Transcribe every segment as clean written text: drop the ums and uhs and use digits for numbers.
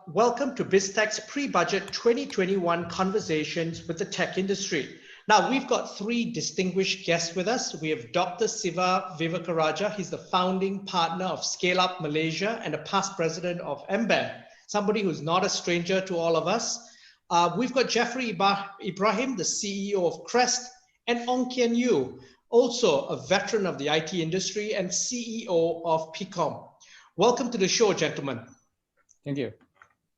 Welcome to BizTech's pre-budget 2021 conversations with the tech industry. Now, we've got three distinguished guests with us. We have Dr. Siva Vivekarajah. He's the founding partner of ScaleUp Malaysia and a past president of MBAN, somebody who's not a stranger to all of us. We've got Jaffri Ibrahim, the CEO of CREST, and Kian Yew, also a veteran of the IT industry and CEO of PIKOM. Welcome to the show, gentlemen. Thank you.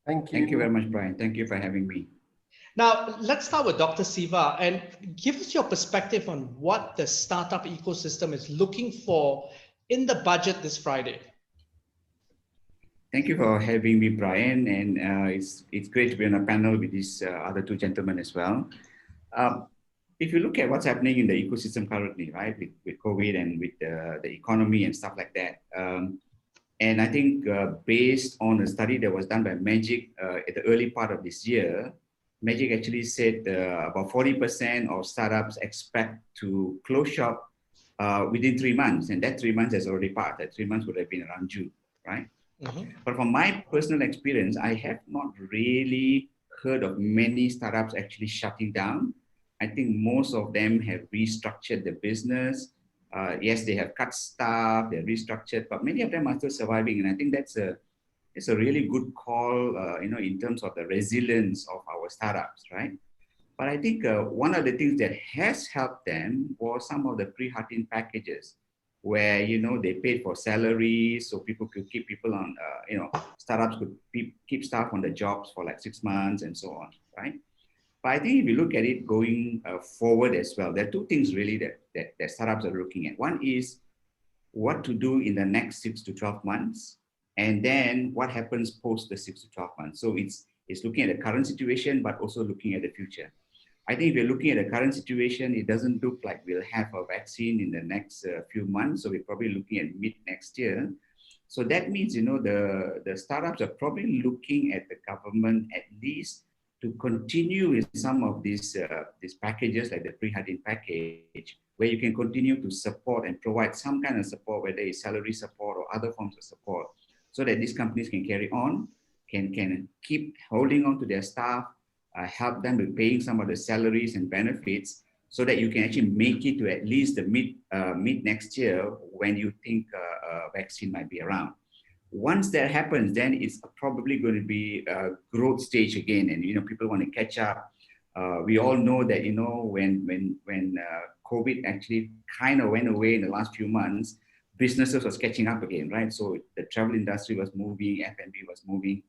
Thank you. Thank you very much, Brian. Thank you for having me. Now, let's start with Dr. Siva and give us your perspective on what the startup ecosystem is looking for in the budget this Friday. Thank you for having me, Brian. And it's great to be on a panel with these other two gentlemen as well. If you look at what's happening in the ecosystem currently, right, with COVID and with the economy and stuff like that, and I think based on a study that was done by Magic at the early part of this year, Magic actually said about 40% of startups expect to close shop within 3 months. And that 3 months has already passed. That 3 months would have been around June, right? Mm-hmm. But from my personal experience, I have not really heard of many startups actually shutting down. I think most of them have restructured the business. Yes, they have cut staff, they're restructured, but many of them are still surviving. And I think it's a really good call, in terms of the resilience of our startups, right? But I think one of the things that has helped them was some of the pre-heartening packages where, they paid for salaries so people could keep people on, startups could keep staff on the jobs for like 6 months and so on, right? But I think if you look at it going forward as well, there are two things really that startups are looking at. One is what to do in the next 6 to 12 months, and then what happens post the 6 to 12 months. So it's looking at the current situation, but also looking at the future. I think if you're looking at the current situation, it doesn't look like we'll have a vaccine in the next few months. So we're probably looking at mid next year. So that means, the startups are probably looking at the government at least to continue with some of these packages like the pre-heartening package, where you can continue to support and provide some kind of support, whether it's salary support or other forms of support, so that these companies can carry on, can keep holding on to their staff, help them with paying some of the salaries and benefits, so that you can actually make it to at least the mid next year when you think a vaccine might be around. Once that happens, then it's probably going to be a growth stage again, and people want to catch up. We all know that when COVID actually kind of went away in the last few months, businesses was catching up again, right? So the travel industry was moving, F&B was moving.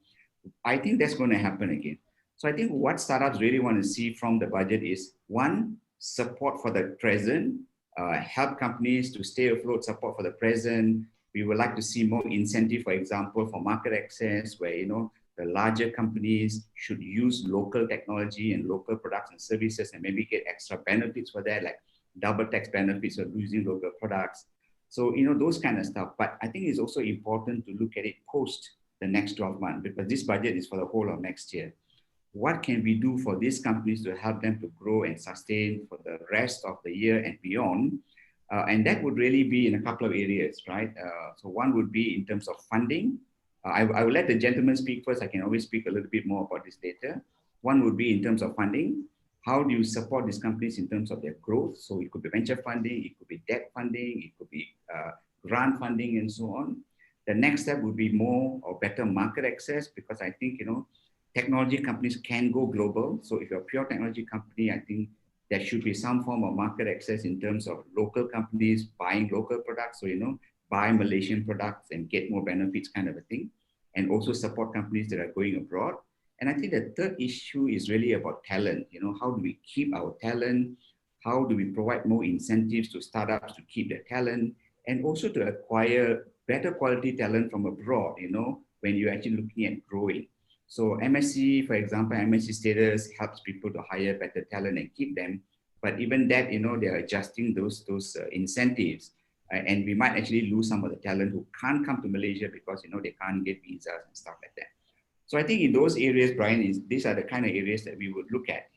I think that's going to happen again. So I think what startups really want to see from the budget is, one, support for the present, help companies to stay afloat, support for the present. We would like to see more incentive, for example, for market access, where the larger companies should use local technology and local products and services, and maybe get extra benefits for that, like double tax benefits of using local products. So, those kind of stuff. But I think it's also important to look at it post the next 12 months, because this budget is for the whole of next year. What can we do for these companies to help them to grow and sustain for the rest of the year and beyond? And that would really be in a couple of areas, right? So one would be in terms of funding. I will let the gentleman speak first. I can always speak a little bit more about this later. One would be in terms of funding. How do you support these companies in terms of their growth? So it could be venture funding, it could be debt funding, it could be grant funding, and so on. The next step would be more or better market access, because I think, technology companies can go global. So if you're a pure technology company, I think there should be some form of market access in terms of local companies buying local products. So, buy Malaysian products and get more benefits, kind of a thing. And also support companies that are going abroad. And I think the third issue is really about talent. How do we keep our talent? How do we provide more incentives to startups to keep their talent? And also to acquire better quality talent from abroad, when you're actually looking at growing. So MSc, for example, MSc status helps people to hire better talent and keep them. But even that, they're adjusting those incentives. And we might actually lose some of the talent who can't come to Malaysia because, they can't get visas and stuff like that. So I think in those areas, Brian, these are the kind of areas that we would look at,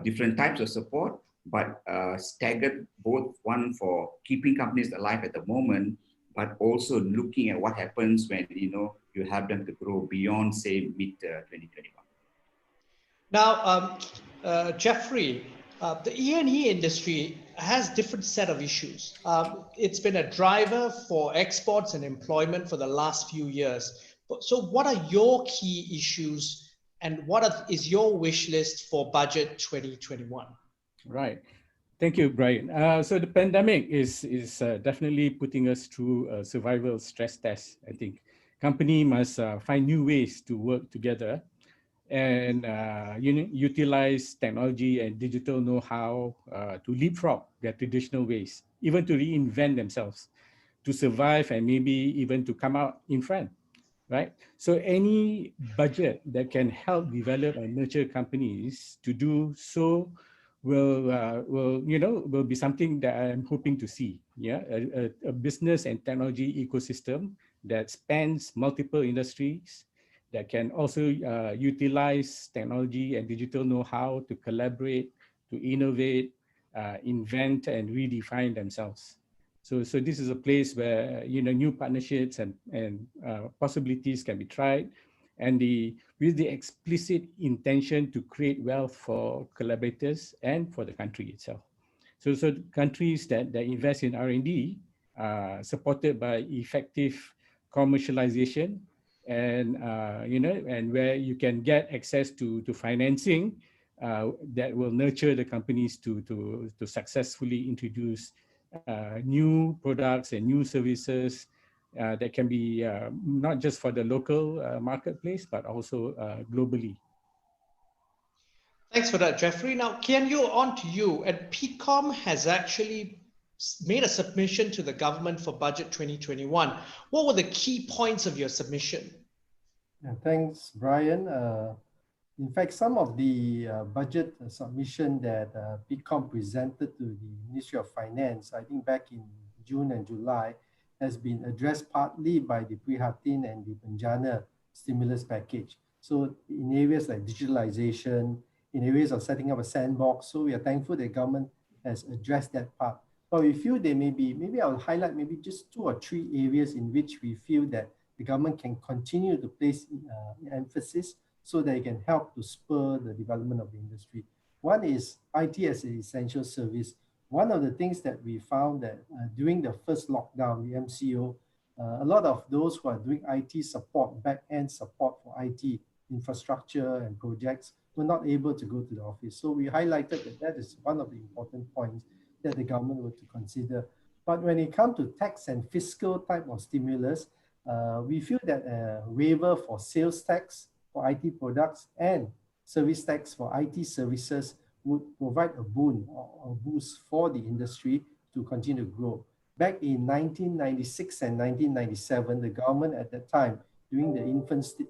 different types of support, but staggered, both one for keeping companies alive at the moment, but also looking at what happens when, you have them to grow beyond, say, mid 2021. Now, Jaffri, the E&E industry has different set of issues. It's been a driver for exports and employment for the last few years. So what are your key issues and is your wish list for budget 2021? Right. Thank you, Brian. So the pandemic is definitely putting us through a survival stress test. I think company must find new ways to work together and utilize technology and digital know-how to leapfrog their traditional ways, even to reinvent themselves, to survive and maybe even to come out in front, right? So any budget that can help develop and nurture companies to do so will be something that I'm hoping to see. Yeah, a business and technology ecosystem that spans multiple industries, that can also utilize technology and digital know-how to collaborate, to innovate, invent, and redefine themselves. So this is a place where new partnerships and possibilities can be tried, and with the explicit intention to create wealth for collaborators and for the country itself. So countries that invest in R&D, supported by effective commercialization, and and where you can get access to financing that will nurture the companies to successfully introduce new products and new services that can be not just for the local marketplace, but also globally. Thanks for that, Jaffri. Now, Kian Yew, on to you. And PIKOM has actually made a submission to the government for budget 2021. What were the key points of your submission? Yeah, thanks, Brian. In fact, some of the budget submission that PIKOM presented to the Ministry of Finance, I think back in June and July, has been addressed partly by the Prihatin and the Bencana stimulus package. So in areas like digitalization, in areas of setting up a sandbox, so we are thankful the government has addressed that part. But we feel there may be, maybe I'll highlight maybe just 2 or 3 areas in which we feel that the government can continue to place emphasis so that it can help to spur the development of the industry. One is IT as an essential service. One of the things that we found that during the first lockdown, the MCO, a lot of those who are doing IT support, back-end support for IT infrastructure and projects were not able to go to the office. So we highlighted that that is one of the important points that the government were to consider. But when it comes to tax and fiscal type of stimulus, we feel that a waiver for sales tax for IT products and service tax for IT services would provide a boon or a boost for the industry to continue to grow. Back in 1996 and 1997, the government at that time, during the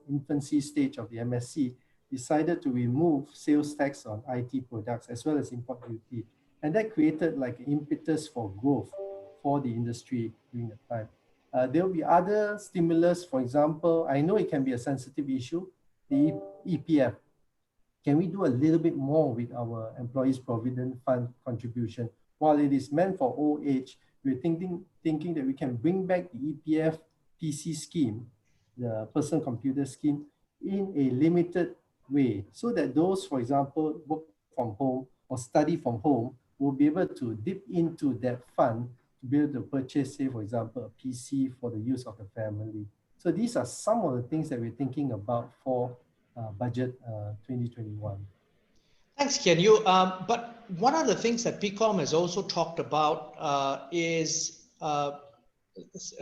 infancy stage of the MSC, decided to remove sales tax on IT products as well as import duty. And that created like an impetus for growth for the industry during that time. There will be other stimulus. For example, I know it can be a sensitive issue, the EPF. Can we do a little bit more with our employees' provident fund contribution? While it is meant for old age, we're thinking that we can bring back the EPF PC scheme, the personal computer scheme, in a limited way, so that those, for example, work from home or study from home will be able to dip into that fund to be able to purchase, say, for example, a PC for the use of the family. So these are some of the things that we're thinking about for budget 2021. Thanks, Kian Yew. But one of the things that PIKOM has also talked about is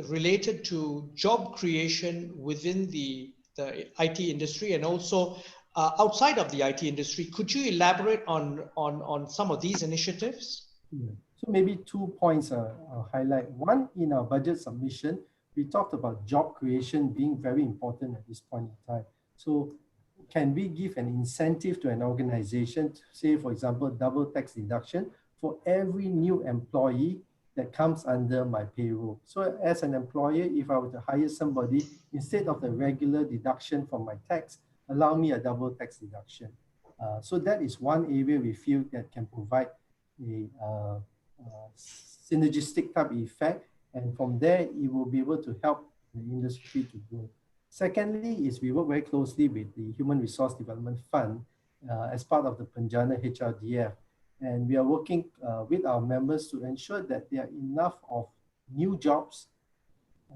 related to job creation within the IT industry and also outside of the IT industry. Could you elaborate on some of these initiatives? Yeah. So maybe 2 points I'll highlight. One, in our budget submission, we talked about job creation being very important at this point in time. So can we give an incentive to an organization to say, for example, double tax deduction for every new employee that comes under my payroll? So as an employer, if I were to hire somebody, instead of the regular deduction from my tax, allow me a double tax deduction. So that is one area we feel that can provide a synergistic type effect And from there, it will be able to help the industry to grow. Secondly, is we work very closely with the Human Resource Development Fund as part of the Penjana HRDF. And we are working with our members to ensure that there are enough of new jobs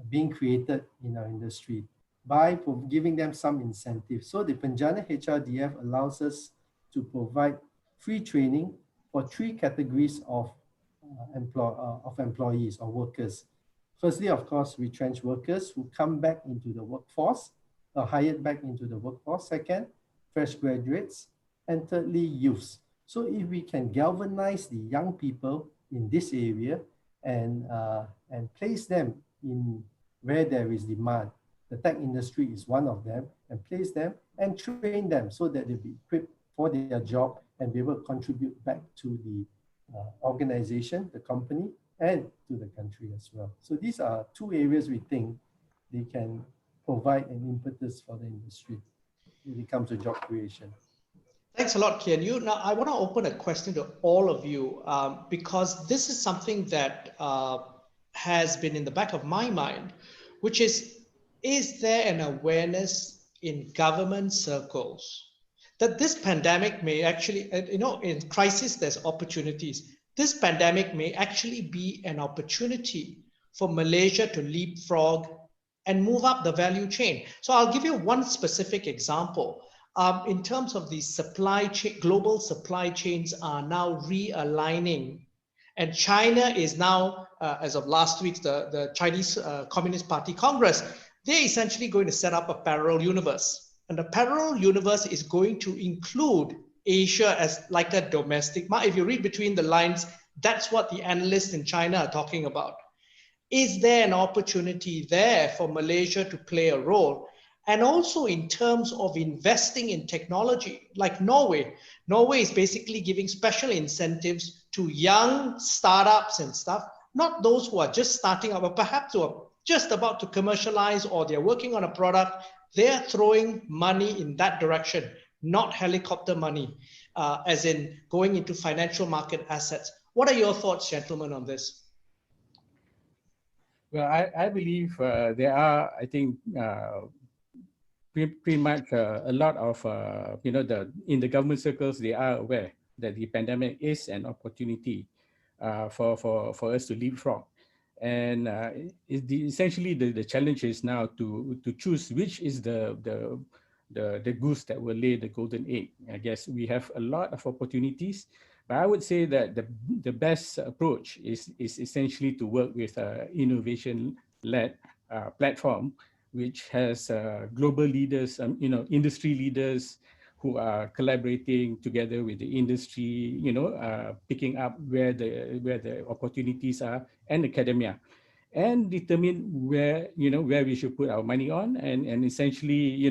being created in our industry by giving them some incentives. So the Penjana HRDF allows us to provide free training for 3 categories of employees or workers. Firstly, of course, retrenched workers who come back into the workforce, or hired back into the workforce. Second, fresh graduates. And thirdly, youths. So if we can galvanize the young people in this area and place them in where there is demand, the tech industry is one of them, and place them and train them so that they'll be equipped for their job and be able to contribute back to the organization, the company, and to the country as well. So these are 2 areas we think they can provide an impetus for the industry when it comes to job creation. Thanks a lot, Kian Yew. Now, I want to open a question to all of you because this is something that has been in the back of my mind, which is there an awareness in government circles that this pandemic may actually, in crisis, there's opportunities. This pandemic may actually be an opportunity for Malaysia to leapfrog and move up the value chain. So I'll give you one specific example. In terms of the supply chain, global supply chains are now realigning. And China is now, as of last week, the Chinese Communist Party Congress, they're essentially going to set up a parallel universe. And the parallel universe is going to include Asia as like a domestic market. If you read between the lines, that's what the analysts in China are talking about. Is there an opportunity there for Malaysia to play a role? And also in terms of investing in technology, like Norway. Norway is basically giving special incentives to young startups and stuff, not those who are just starting up, but perhaps who are just about to commercialize or they're working on a product. They're throwing money in that direction, not helicopter money, as in going into financial market assets. What are your thoughts, gentlemen, on this? Well, I believe there are, I think, pretty much a lot of, in the government circles, they are aware that the pandemic is an opportunity for us to leapfrog. And essentially the challenge is now to choose which is the goose that will lay the golden egg. I guess we have a lot of opportunities, but I would say that the best approach is essentially to work with innovation-led platform, which has global leaders, industry leaders who are collaborating together with the industry, picking up where the opportunities are, and academia, and determine where we should put our money on, and essentially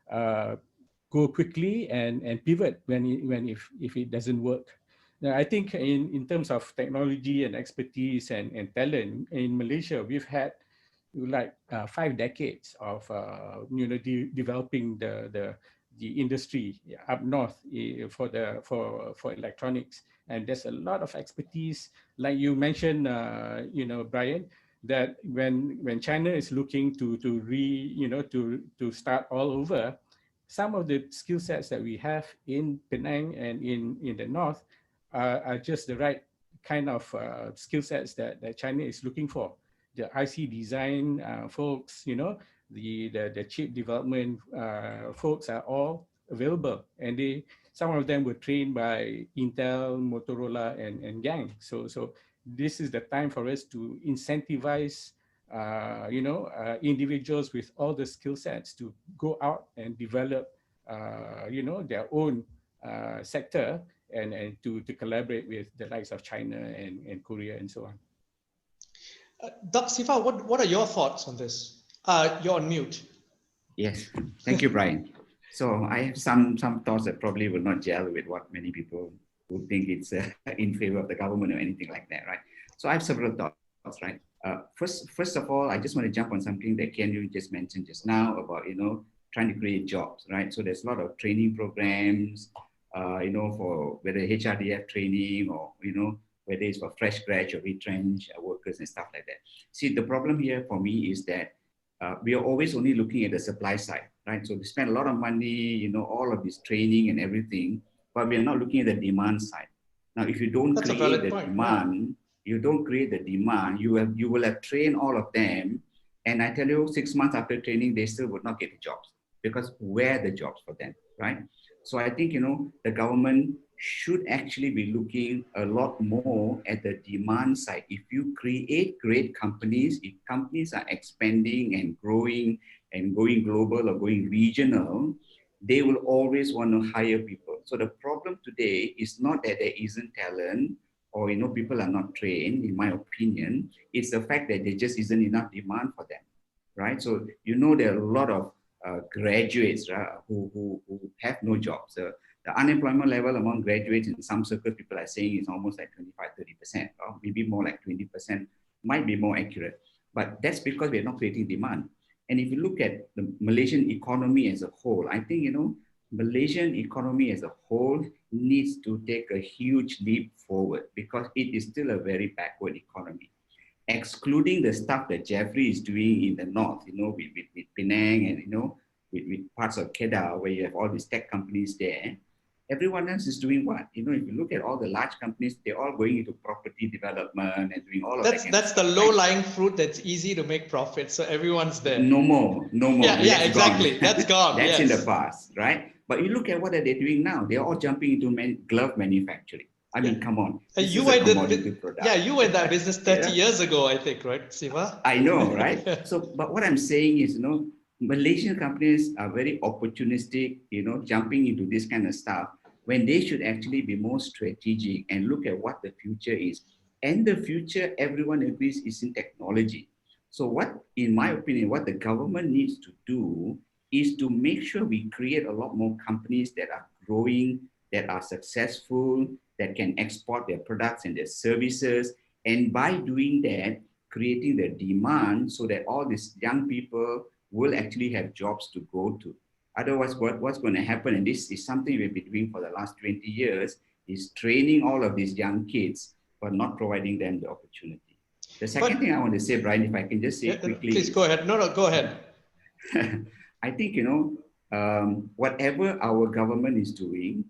go quickly and pivot if it doesn't work. Now, I think in terms of technology and expertise and talent in Malaysia, we've had like 5 decades of developing the industry up north for electronics, and there's a lot of expertise, like you mentioned, Brian, that when China is looking to start all over, some of the skill sets that we have in Penang and in the north are just the right kind of skill sets that China is looking for. The IC design folks, the chip development folks are all available, and some of them were trained by Intel, Motorola, and Gang. So this is the time for us to incentivize individuals with all the skill sets to go out and develop their own sector and to collaborate with the likes of China and Korea and so on. Dr. Siva, what are your thoughts on this? You're on mute. Yes, thank you, Brian. So I have some thoughts that probably will not gel with what many people would think it's in favor of the government or anything like that, right? So I have several thoughts, right? First of all, I just want to jump on something that Kian Yew just mentioned just now about, trying to create jobs, right? So there's a lot of training programs, for whether HRDF training or, whether it's for fresh grads or retrenched workers and stuff like that. See, the problem here for me is that we are always only looking at the supply side, right? So we spend a lot of money, you know, all of this training and everything, but we are not looking at the demand side. Now, if you don't That's a create valid the point, demand, you don't create the demand, you will have trained all of them. And I tell you, 6 months after training, they still would not get the jobs, because where are the jobs for them, right? So I think, you know, the government should actually be looking a lot more at the demand side. If you create great companies, if companies are expanding and growing and going global or going regional, they will always want to hire people. So the problem today is not that there isn't talent or, you know, people are not trained, in my opinion. It's the fact that there just isn't enough demand for them, right? So, you know, there are a lot of graduates, right, who have no jobs. The unemployment level among graduates in some circles, people are saying is almost like 25-30%, or maybe more like 20%, might be more accurate. But that's because we're not creating demand. And if you look at the Malaysian economy as a whole, I think, you know, Malaysian economy as a whole needs to take a huge leap forward, because it is still a very backward economy. Excluding the stuff that Jaffri is doing in the north, you know, with Penang and, you know, with parts of Kedah, where you have all these tech companies there, everyone else is doing what? You know, if you look at all the large companies, they're all going into property development and doing all of that. That's the low-lying fruit that's easy to make profit. So everyone's there. No more. Yeah, exactly. That's gone. That's yes. in the past, right? But you look at what are they doing now? They're all jumping into glove manufacturing. I mean, come on. You were in that business 30 years ago, I think, right, Siva? I know, right? So, but what I'm saying is, you know, Malaysian companies are very opportunistic, you know, jumping into this kind of stuff, when they should actually be more strategic and look at what the future is. And the future, everyone agrees, is in technology. So what, in my opinion, what the government needs to do is to make sure we create a lot more companies that are growing, that are successful, that can export their products and their services. And by doing that, creating the demand so that all these young people will actually have jobs to go to. Otherwise, what's going to happen, and this is something we've been doing for the last 20 years, is training all of these young kids, but not providing them the opportunity. The second thing I want to say, Brian, if I can just say quickly. Please go ahead. No, go ahead. I think, you know, whatever our government is doing,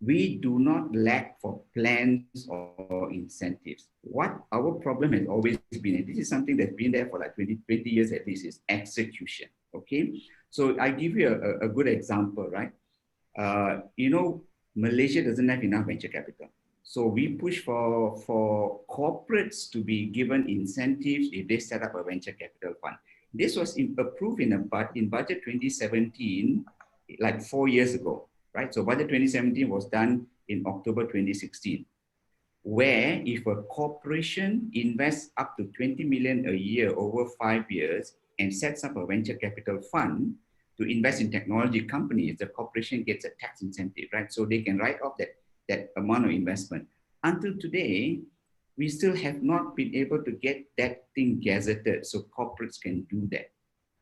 we do not lack for plans or incentives. What our problem has always been, and this is something that's been there for like 20 years at least, is execution, okay? So I give you a good example, right? You know, Malaysia doesn't have enough venture capital. So we push for corporates to be given incentives if they set up a venture capital fund. This was approved in budget 2017, like 4 years ago, right? So budget 2017 was done in October 2016, where if a corporation invests up to 20 million a year over 5 years and sets up a venture capital fund to invest in technology companies, the corporation gets a tax incentive, right? So they can write off that amount of investment. Until today, we still have not been able to get that thing gazetted so corporates can do that.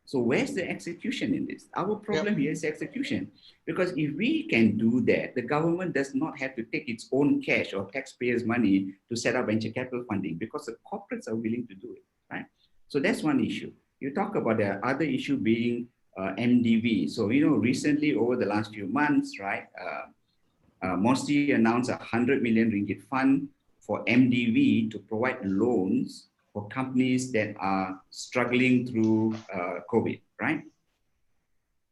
So where's the execution in this? Our problem here is execution. Because if we can do that, the government does not have to take its own cash or taxpayers' money to set up venture capital funding, because the corporates are willing to do it, right? So that's one issue. You talk about the other issue being MDV. So, you know, recently over the last few months, right, Mosti announced a 100 million ringgit fund for MDV to provide loans for companies that are struggling through COVID, right?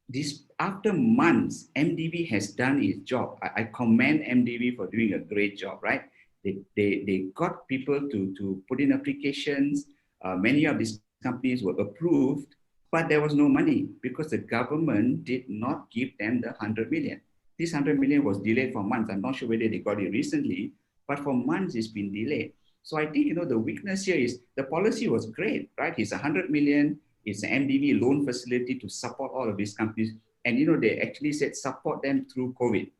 This, after months, MDV has done its job. I commend MDV for doing a great job, right? They got people to put in applications. Many of these companies were approved, but there was no money because the government did not give them the 100 million. This 100 million was delayed for months. I'm not sure whether they got it recently, but for months it's been delayed. So I think, you know, the weakness here is the policy was great, right? It's 100 million. It's an MDV loan facility to support all of these companies. And, you know, they actually said support them through COVID,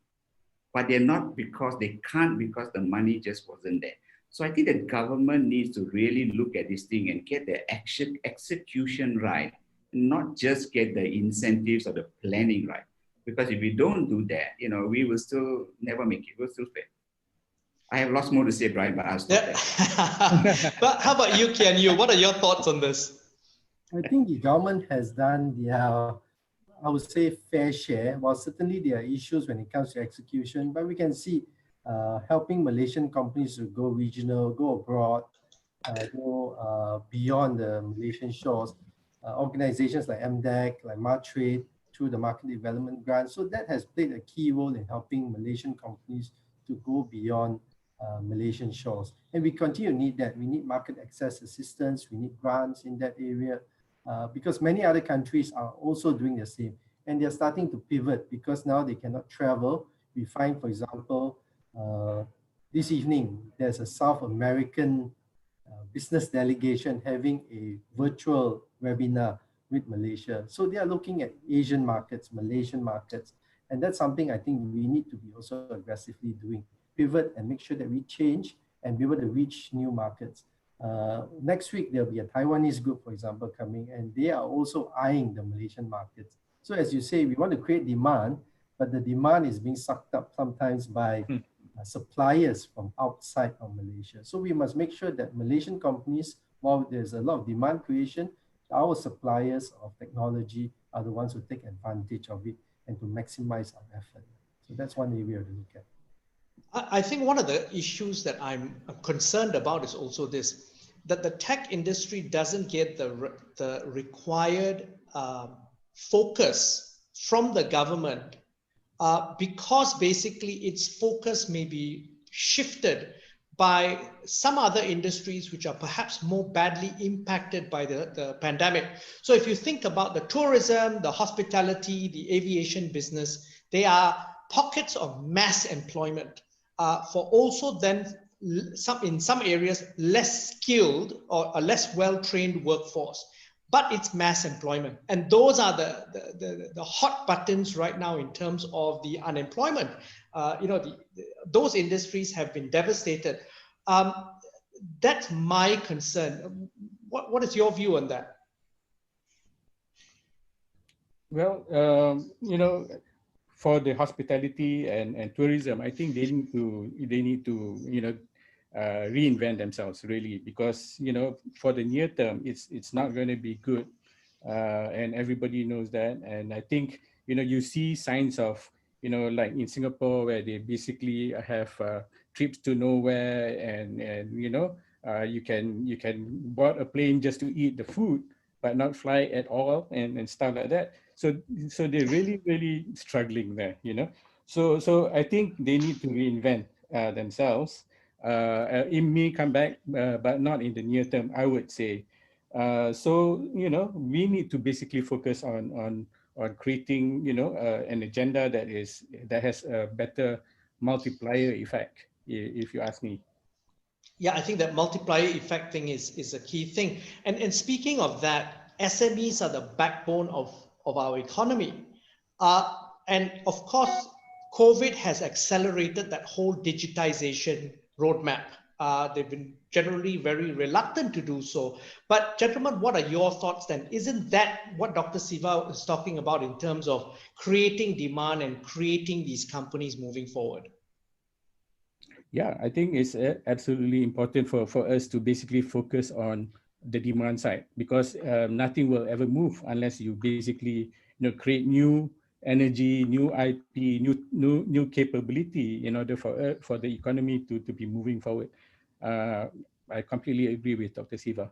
but they're not because they can't, because the money just wasn't there. So I think the government needs to really look at this thing and get the execution right, not just get the incentives or the planning right. Because if we don't do that, you know, we will still never make it. We'll still fail. I have lots more to say, Brian, but I'll stop there. But how about you, Kian Yew? What are your thoughts on this? I think the government has done their, I would say, fair share. While certainly there are issues when it comes to execution, but we can see helping Malaysian companies to go regional, go abroad, go beyond the Malaysian shores. Organizations like MDEC, like Martrade, through the market development grant. So that has played a key role in helping Malaysian companies to go beyond Malaysian shores. And we continue to need that. We need market access assistance. We need grants in that area because many other countries are also doing the same. And they're starting to pivot because now they cannot travel. We find, for example, this evening, there's a South American business delegation having a virtual webinar with Malaysia. So they are looking at Asian markets, Malaysian markets, and that's something I think we need to be also aggressively doing. Pivot and make sure that we change and be able to reach new markets. Next week, there'll be a Taiwanese group, for example, coming, and they are also eyeing the Malaysian markets. So as you say, we want to create demand, but the demand is being sucked up sometimes by suppliers from outside of Malaysia. So we must make sure that Malaysian companies, while there's a lot of demand creation, our suppliers of technology are the ones who take advantage of it and to maximize our effort. So that's one area to look at. I think one of the issues that I'm concerned about is also this, that the tech industry doesn't get the required focus from the government because basically its focus may be shifted by some other industries which are perhaps more badly impacted by the pandemic. So if you think about the tourism, the hospitality, the aviation business, they are pockets of mass employment for also then in some areas less skilled or a less well-trained workforce. But it's mass employment. And those are the hot buttons right now in terms of the unemployment. Those industries have been devastated. That's my concern. What is your view on that? Well, for the hospitality and tourism, I think they need to reinvent themselves really, because for the near term it's not going to be good, and everybody knows that. And I think you see signs of like in Singapore where they basically have trips to nowhere, and you can board a plane just to eat the food but not fly at all and stuff like that. So they're really struggling there, So I think they need to reinvent themselves. It may come back, but not in the near term, I would say. So we need to basically focus on creating an agenda that has a better multiplier effect, if you ask me. Yeah, I think that multiplier effect thing is a key thing. And speaking of that, SMEs are the backbone of our economy. And of course, COVID has accelerated that whole digitization roadmap. They've been generally very reluctant to do so. But gentlemen, what are your thoughts then? Isn't that what Dr. Siva is talking about in terms of creating demand and creating these companies moving forward? Yeah, I think it's absolutely important for us to basically focus on the demand side, because nothing will ever move unless you basically create new energy, new IP, new capability in order for the economy to be moving forward. I completely agree with Dr. Siva.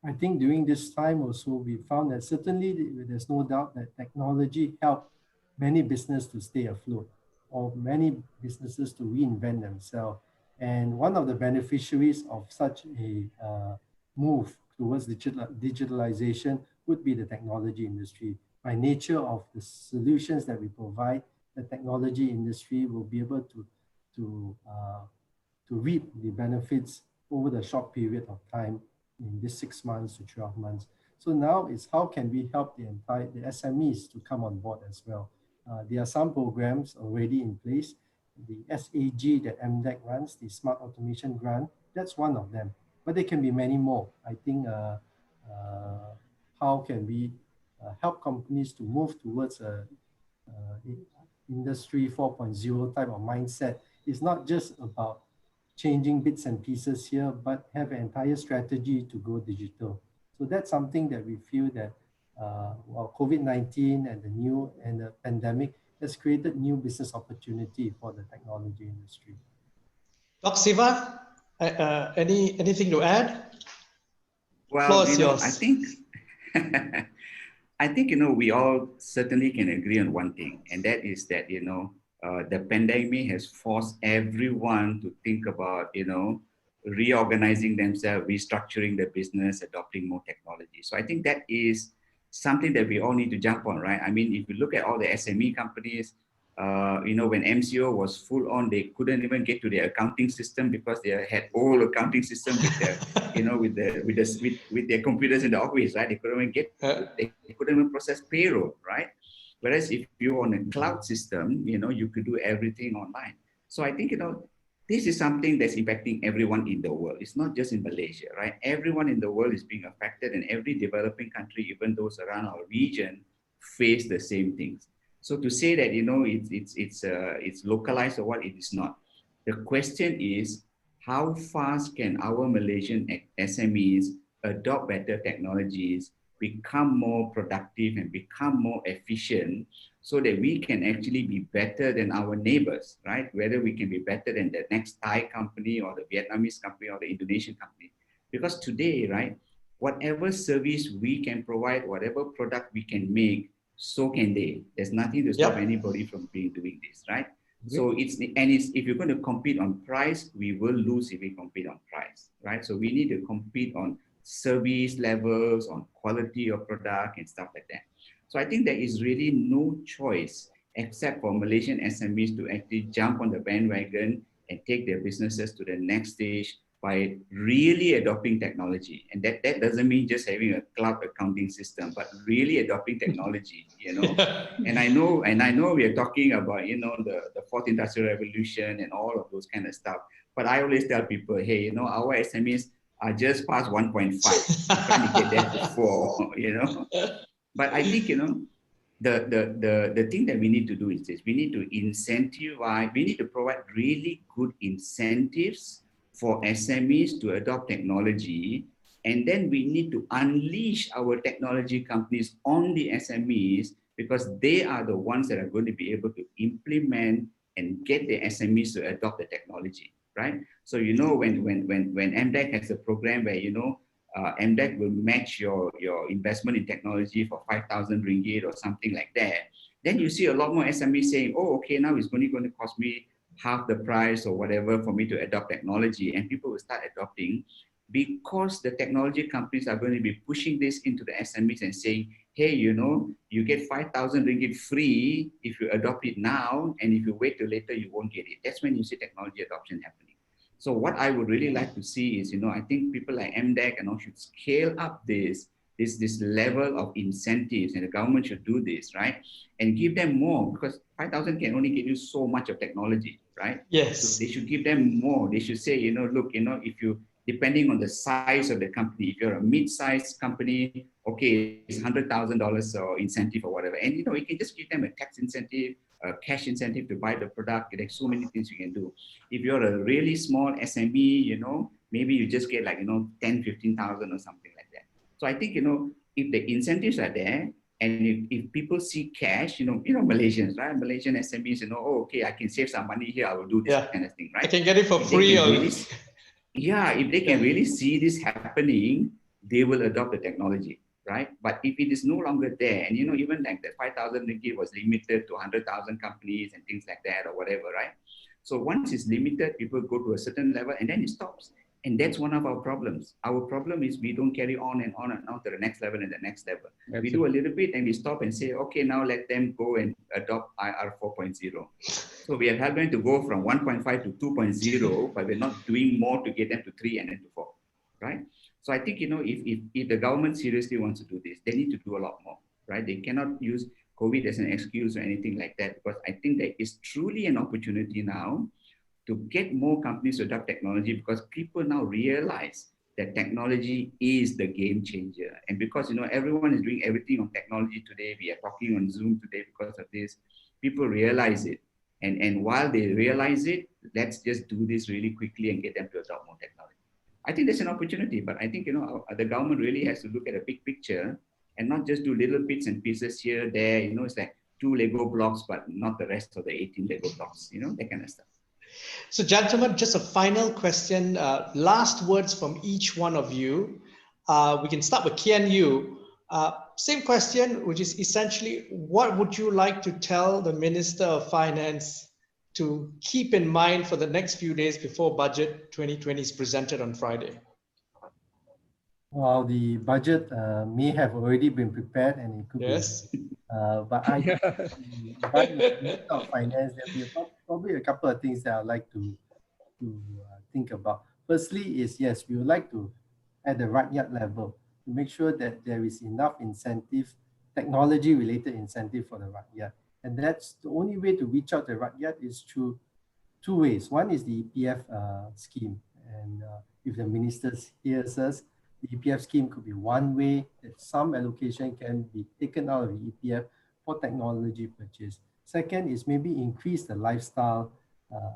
I think during this time also, we found that certainly there's no doubt that technology helped many businesses to stay afloat, or many businesses to reinvent themselves. And one of the beneficiaries of such a move towards digitalization would be the technology industry. By nature of the solutions that we provide, the technology industry will be able to reap the benefits over the short period of time in this 6 months to 12 months. So now it's how can we help the SMEs to come on board as well. There are some programs already in place. The SAG that MDEC runs, the Smart Automation Grant, that's one of them. But there can be many more. I think how can we help companies to move towards industry 4.0 type of mindset. It's not just about changing bits and pieces here, but have an entire strategy to go digital. So that's something that we feel that while COVID-19 and the pandemic has created new business opportunity for the technology industry. Dr. Siva, anything to add? Well, Floor is yours. I think, we all certainly can agree on one thing, and that is that, the pandemic has forced everyone to think about, reorganizing themselves, restructuring their business, adopting more technology. So I think that is something that we all need to jump on, right? I mean, if you look at all the SME companies, when MCO was full on, they couldn't even get to their accounting system because they had old accounting system with their, with their computers in the office, right? They couldn't even they couldn't even process payroll, right? Whereas if you're on a cloud system, you could do everything online. So I think, this is something that's impacting everyone in the world. It's not just in Malaysia, right? Everyone in the world is being affected, and every developing country, even those around our region, face the same things. So to say that, it's localized or what, it is not. The question is, how fast can our Malaysian SMEs adopt better technologies, become more productive and become more efficient, so that we can actually be better than our neighbors, right? Whether we can be better than the next Thai company or the Vietnamese company or the Indonesian company. Because today, right, whatever service we can provide, whatever product we can make, so can they. There's nothing to stop anybody from doing this, right? So if you're going to compete on price, we will lose if we compete on price, right? So we need to compete on service levels, on quality of product and stuff like that. So I think there is really no choice except for Malaysian SMEs to actually jump on the bandwagon and take their businesses to the next stage by really adopting technology. And that doesn't mean just having a cloud accounting system, but really adopting technology, And I know we are talking about, the fourth industrial revolution and all of those kind of stuff. But I always tell people, hey, our SMEs are just past 1.5, trying to get there to 4, But I think, the thing that we need to do is this: we need to incentivize, we need to provide really good incentives for SMEs to adopt technology. And then we need to unleash our technology companies on the SMEs, because they are the ones that are going to be able to implement and get the SMEs to adopt the technology, right? So, when MDEC has a program where, MDEC will match your investment in technology for 5,000 ringgit or something like that, then you see a lot more SMEs saying, oh, okay, now it's only going to cost me half the price or whatever for me to adopt technology. And people will start adopting, because the technology companies are going to be pushing this into the SMEs and saying, hey, you get 5,000 ringgit free if you adopt it now, and if you wait till later, you won't get it. That's when you see technology adoption happening. So what I would really like to see is, I think people like MDEC and all should scale up this level of incentives, and the government should do this, right? And give them more, because 5,000 can only give you so much of technology, right? Yes. So they should give them more. They should say, look, if you, depending on the size of the company, if you're a mid-sized company, okay, it's $100,000 or incentive or whatever. And, you can just give them a tax incentive, a cash incentive to buy the product. There's so many things you can do. If you're a really small SME, maybe you just get like, 10, 15,000 or something like that. So I think, if the incentives are there, and if people see cash, Malaysians, right? Malaysian SMEs, oh, okay, I can save some money here, I will do this kind of thing, right? I can get it for free. If they can really see this happening, they will adopt the technology, right? But if it is no longer there, and even like the 5,000 ringgit was limited to 100,000 companies and things like that or whatever, right? So once it's limited, people go to a certain level and then it stops. And that's one of our problems. Our problem is we don't carry on and on and on to the next level and the next level. Absolutely. We do a little bit and we stop and say, okay, now let them go and adopt IR 4.0. So we are helping to go from 1.5 to 2.0, but we're not doing more to get them to 3 and then to 4, right? So I think, if the government seriously wants to do this, they need to do a lot more, right? They cannot use COVID as an excuse or anything like that, because I think there is truly an opportunity now to get more companies to adopt technology, because people now realize that technology is the game changer. And because, everyone is doing everything on technology today, we are talking on Zoom today because of this, people realize it. And while they realize it, let's just do this really quickly and get them to adopt more technology. I think there's an opportunity, but I think, the government really has to look at a big picture and not just do little bits and pieces here, there, it's like 2 Lego blocks, but not the rest of the 18 Lego blocks, that kind of stuff. So gentlemen, just a final question, last words from each one of you. We can start with Kian Yew. Same question, which is essentially, what would you like to tell the Minister of Finance to keep in mind for the next few days before Budget 2020 is presented on Friday? Well, the budget may have already been prepared and it could yes. be, but I by the Minister of Finance, there will be probably a couple of things that I'd like to think about. Firstly is, yes, we would like to, at the rakyat level, to make sure that there is enough incentive, technology-related incentive for the rakyat. And that's the only way to reach out to rakyat is through 2 ways. One is the EPF scheme. And if the minister hears us, the EPF scheme could be one way that some allocation can be taken out of the EPF for technology purchase. Second is maybe increase the lifestyle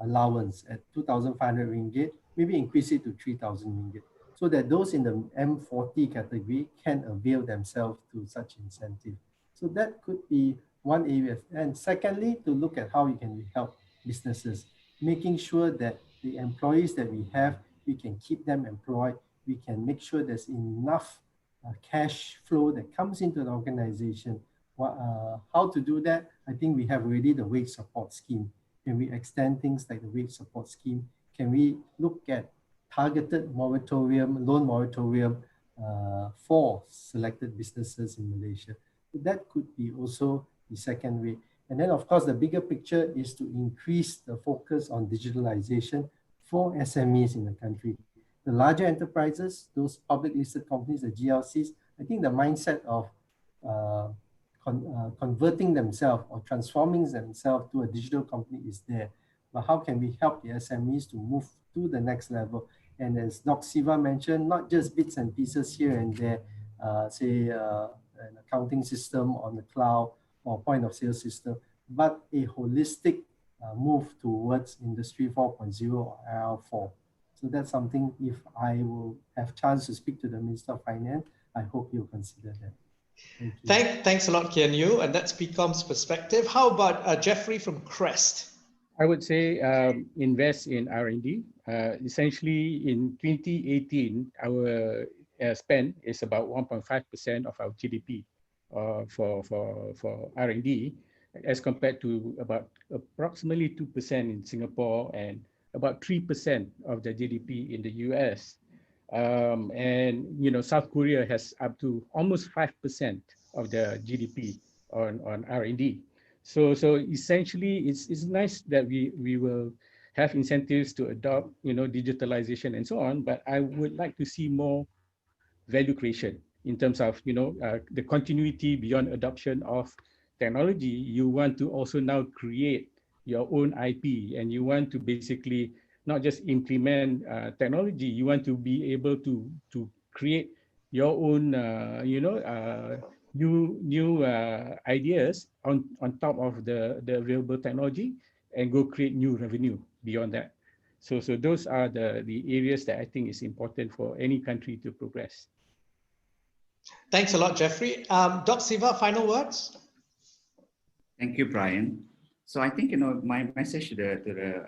allowance at 2,500 ringgit, maybe increase it to 3,000 ringgit, so that those in the M40 category can avail themselves to such incentive. So that could be one area. And secondly, to look at how we can help businesses, making sure that the employees that we have, we can keep them employed. We can make sure there's enough cash flow that comes into the organization. How to do that? I think we have already the wage support scheme. Can we extend things like the wage support scheme? Can we look at targeted moratorium, loan moratorium for selected businesses in Malaysia? So that could be also the second way. And then, of course, the bigger picture is to increase the focus on digitalization for SMEs in the country. The larger enterprises, those public listed companies, the GLCs, I think the mindset of converting themselves or transforming themselves to a digital company is there. But how can we help the SMEs to move to the next level? And as Dr. Siva mentioned, not just bits and pieces here and there, say an accounting system on the cloud or point of sale system, but a holistic move towards Industry 4.0 or IR4. So that's something, if I will have chance to speak to the Minister of Finance, I hope you'll consider that. Thank you. Thanks a lot, Kian Yew, and that's PIKOM's perspective. How about Jaffri from CREST? I would say invest in R&D. Essentially, in 2018, our spend is about 1.5% of our GDP for R&D, as compared to about approximately 2% in Singapore and about 3% of the GDP in the US. And South Korea has up to almost 5% of the GDP on R&D. So essentially, it's nice that we will have incentives to adopt digitalization and so on. But I would like to see more value creation in terms of the continuity beyond adoption of technology. You want to also now create your own IP, and you want to basically not just implement technology. You want to be able to create your own new ideas on top of the available technology, and go create new revenue beyond that. So those are the areas that I think is important for any country to progress. Thanks a lot, Jaffri. Dr. Siva, final words? Thank you, Brian. So I think, my message to the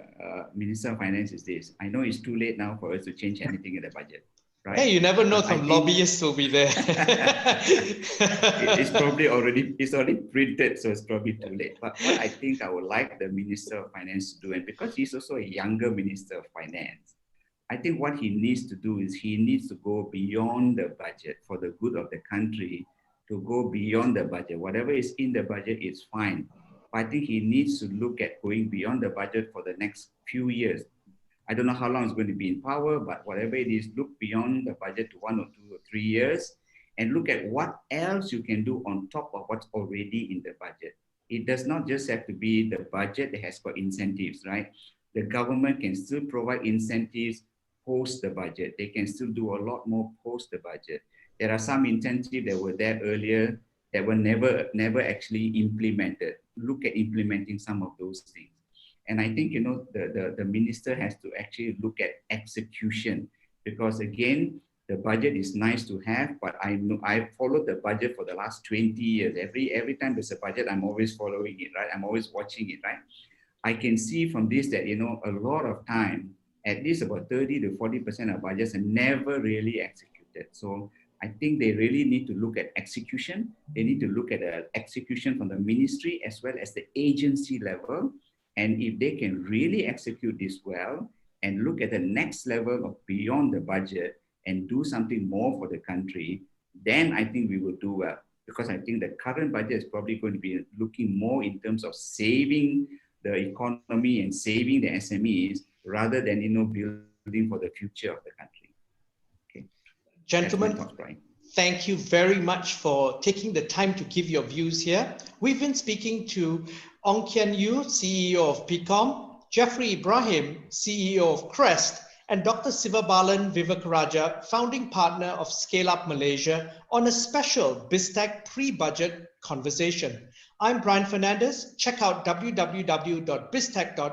Minister of Finance is this. I know it's too late now for us to change anything in the budget, right? Hey, you never know, some lobbyists will be there. It's already printed, so it's probably too late. But what I think I would like the Minister of Finance to do, and because he's also a younger Minister of Finance, I think what he needs to do is he needs to go beyond the budget for the good of the country, to go beyond the budget. Whatever is in the budget is fine. I think he needs to look at going beyond the budget for the next few years. I don't know how long he's going to be in power, but whatever it is, look beyond the budget to 1 or 2 or 3 years and look at what else you can do on top of what's already in the budget. It does not just have to be the budget that has got incentives, right? The government can still provide incentives post the budget. They can still do a lot more post the budget. There are some incentives that were there earlier that were never actually implemented. look at implementing some of those things. And I think, you know, the minister has to actually look at execution, because again, the budget is nice to have, but I know I've followed the budget for the last 20 years. Every time there's a budget, I'm always following it, right? I'm always watching it, right? I can see from this that, you know, a lot of time, at least about 30 to 40% of budgets are never really executed. So I think they really need to look at execution. They need to look at the execution from the ministry as well as the agency level. And if they can really execute this well and look at the next level of beyond the budget and do something more for the country, then I think we will do well. Because I think the current budget is probably going to be looking more in terms of saving the economy and saving the SMEs rather than, you know, building for the future of the country. Okay. Gentlemen, thoughts, Brian. Thank you very much for taking the time to give your views here. We've been speaking to Kian Yew, CEO of PIKOM, Jaffri Ibrahim, CEO of CREST, and Dr. Sivapalan Vivekarajah, founding partner of ScaleUp Malaysia, on a special BizTech pre-budget conversation. I'm Brian Fernandez. Check out www.biztech.com